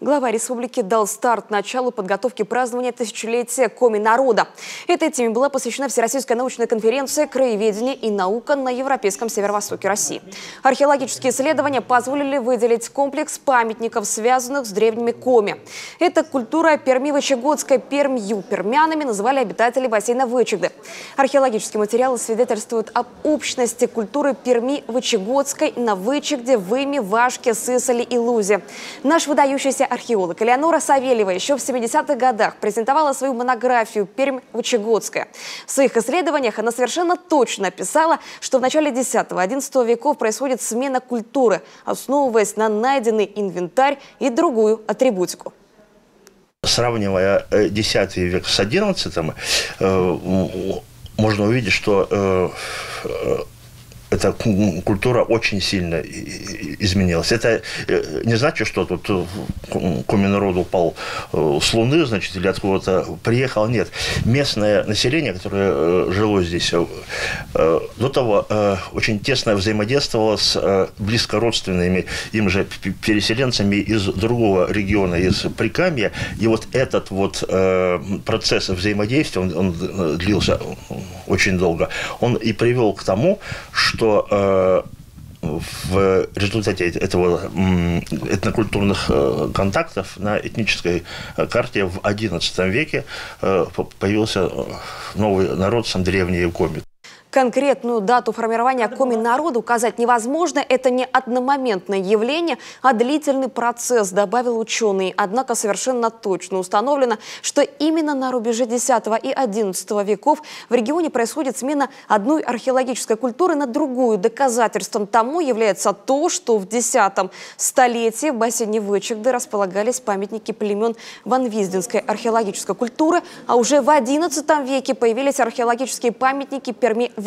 Глава республики дал старт началу подготовки празднования тысячелетия Коми-народа. Этой теме была посвящена Всероссийская научная конференция «Краеведение и наука» на Европейском северо-востоке России. Археологические исследования позволили выделить комплекс памятников, связанных с древними Коми. Это культура Перми-Вычегодской. Пермью пермянами называли обитатели бассейна Вычегды. Археологические материалы свидетельствуют об общности культуры Перми-Вычегодской на Вычегде, Выме, Вашке, Сысоле и Лузе. Наш выдающийся археолог Элеонора Савельева еще в 70-х годах презентовала свою монографию «Пермь-Вычегодская». В своих исследованиях она совершенно точно описала, что в начале X-XI веков происходит смена культуры, основываясь на найденный инвентарь и другую атрибутику. Сравнивая X век с XI, можно увидеть, что эта культура очень сильно изменилась. Это не значит, что тут Коми-народ упал с Луны, значит, или откуда-то приехал. Нет. Местное население, которое жило здесь до того, очень тесно взаимодействовало с близкородственными им же переселенцами из другого региона, из Прикамья. И вот этот вот процесс взаимодействия, он длился очень долго. Он и привел к тому, что в результате этого этнокультурных контактов на этнической карте в XI веке появился новый народ, сам древний Коми. Конкретную дату формирования Коми-народа указать невозможно. Это не одномоментное явление, а длительный процесс, добавил ученый. Однако совершенно точно установлено, что именно на рубеже X и XI веков в регионе происходит смена одной археологической культуры на другую. Доказательством тому является то, что в X столетии в бассейне Вычегды располагались памятники племен ванвиздинской археологической культуры, а уже в XI веке появились археологические памятники Перми-Вычегодской.